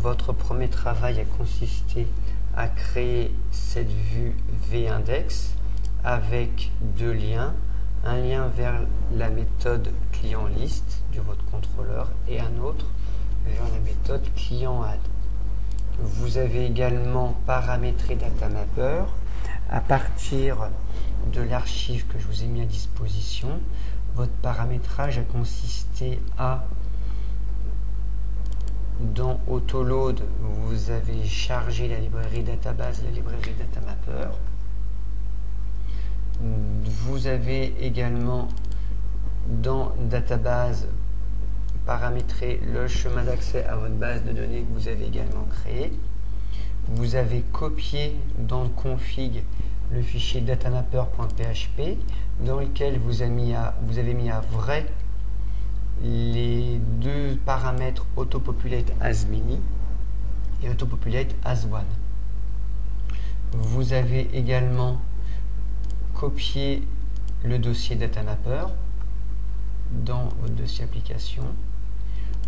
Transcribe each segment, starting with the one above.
votre premier travail a consisté à créer cette vue VIndex avec deux liens, un lien vers la méthode client list de votre contrôleur et un autre vers la méthode client add. Vous avez également paramétré datamapper à partir de l'archive que je vous ai mis à disposition. Votre paramétrage a consisté à, dans Autoload, vous avez chargé la librairie database et la librairie datamapper. Vous avez également dans database paramétré le chemin d'accès à votre base de données que vous avez également créé. Vous avez copié dans le config le fichier datamapper.php dans lequel vous avez mis à vrai les deux paramètres autopopulate as mini et autopopulate as one. Vous avez également copié le dossier datamapper dans votre dossier application.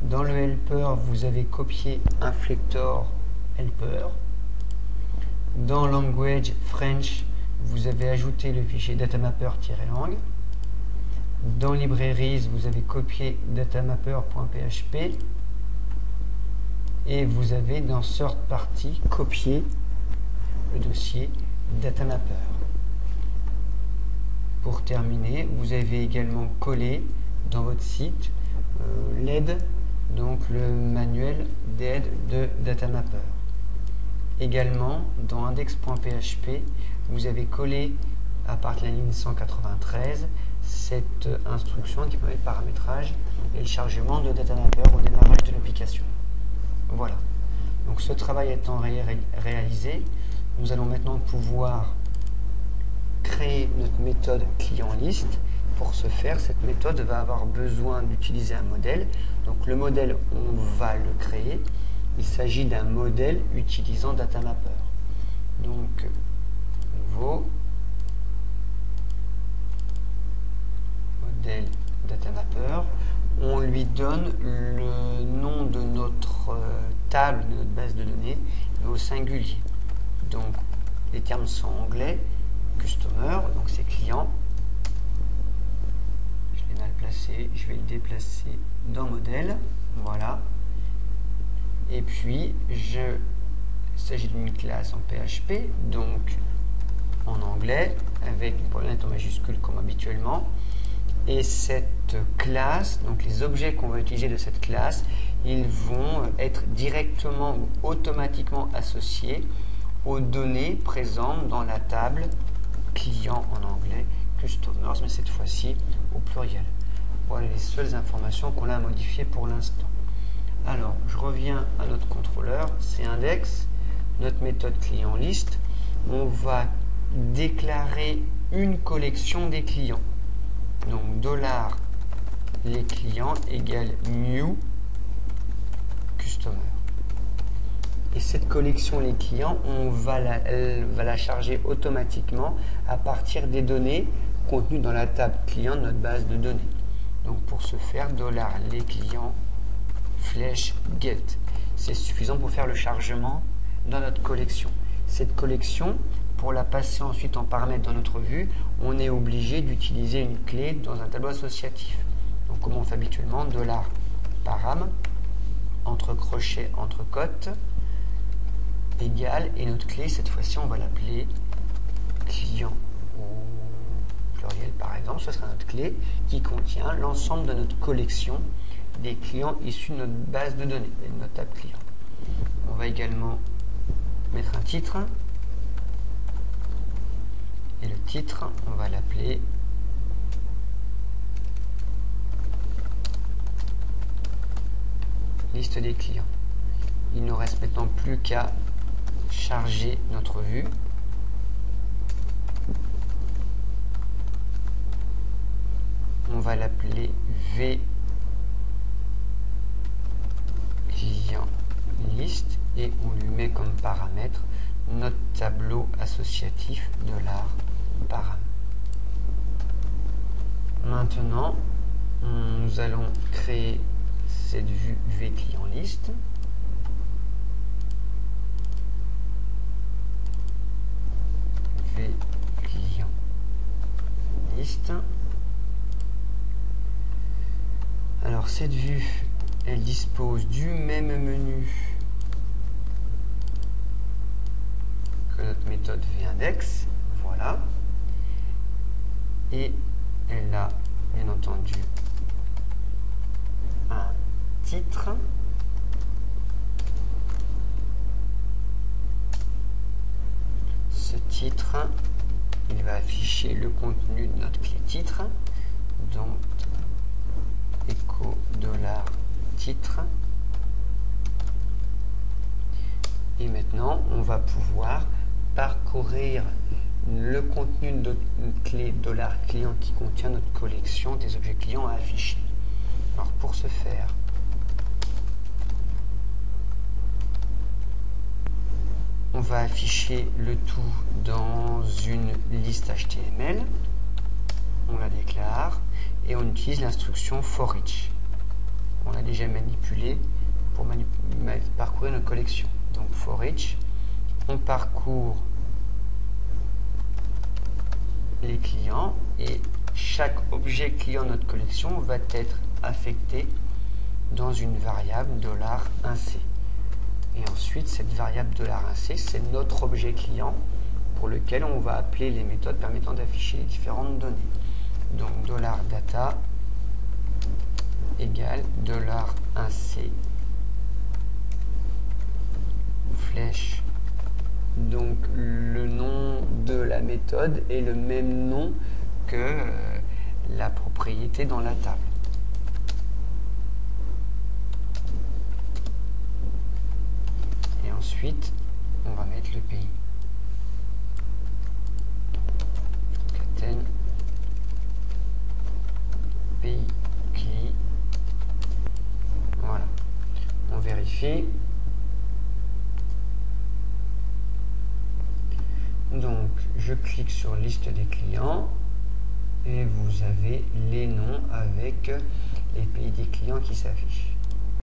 Dans le helper, vous avez copié Inflector helper. Dans language French, vous avez ajouté le fichier datamapper-lang. Dans libraries, vous avez copié datamapper.php et vous avez dans third party copié le dossier datamapper. Pour terminer, vous avez également collé dans votre site l'aide, donc le manuel d'aide de datamapper. Également, dans index.php, vous avez collé à partir de la ligne 193 cette instruction qui permet le paramétrage et le chargement de datamapper au démarrage de l'application. Voilà. Donc ce travail étant réalisé, nous allons maintenant pouvoir créer notre méthode client list. Pour ce faire, cette méthode va avoir besoin d'utiliser un modèle. Donc le modèle, on va le créer. Il s'agit d'un modèle utilisant datamapper. Donc, nouveau modèle datamapper. On lui donne le nom de notre table, de notre base de données, mais au singulier. Donc, les termes sont anglais. Customer, donc c'est client. Je l'ai mal placé, je vais le déplacer dans modèle. Voilà. Et puis, il s'agit d'une classe en PHP, donc en anglais, avec une première lettre en majuscule comme habituellement. Et cette classe, donc les objets qu'on va utiliser de cette classe, ils vont être directement ou automatiquement associés aux données présentes dans la table client en anglais, customers, mais cette fois-ci au pluriel. Voilà les seules informations qu'on a à modifier pour l'instant. Alors, je reviens à notre contrôleur, c'est index, notre méthode client list. On va déclarer une collection des clients. Donc, $les clients égale new customer. Et cette collection les clients, elle va la charger automatiquement à partir des données contenues dans la table client de notre base de données. Donc pour ce faire, $les clients flèche get. C'est suffisant pour faire le chargement dans notre collection. Cette collection, pour la passer ensuite en paramètre dans notre vue, on est obligé d'utiliser une clé dans un tableau associatif. Donc comme on fait habituellement, $param, entre crochets, entre cotes, égale, et notre clé, cette fois-ci, on va l'appeler client au pluriel par exemple. Ce sera notre clé qui contient l'ensemble de notre collection des clients issus de notre base de données et de notre table client. On va également mettre un titre. Et le titre, on va l'appeler liste des clients. Il ne reste maintenant plus qu'à charger notre vue. On va l'appeler V client list et on lui met comme paramètre notre tableau associatif $param. Maintenant, nous allons créer cette vue V client list. v client liste. Alors cette vue, elle dispose du même menu que notre méthode vindex, voilà, et elle a bien entendu un titre, ce titre, il va afficher le contenu de notre clé titre, donc echo $titre. Et maintenant, on va pouvoir parcourir le contenu de notre clé $client qui contient notre collection des objets clients à afficher. Alors pour ce faire, on va afficher le tout dans une liste HTML. On la déclare et on utilise l'instruction for each. On l'a déjà manipulé pour parcourir notre collection. Donc for each, on parcourt les clients et chaque objet client de notre collection va être affecté dans une variable $1c. Et ensuite, cette variable $1c, c'est notre objet client pour lequel on va appeler les méthodes permettant d'afficher les différentes données. Donc $data égale $1c flèche. Donc le nom de la méthode est le même nom que la propriété dans la table. Et ensuite, on va mettre le pays. Concaten pays CLI. Voilà. On vérifie. Donc, je clique sur liste des clients et vous avez les noms avec les pays des clients qui s'affichent.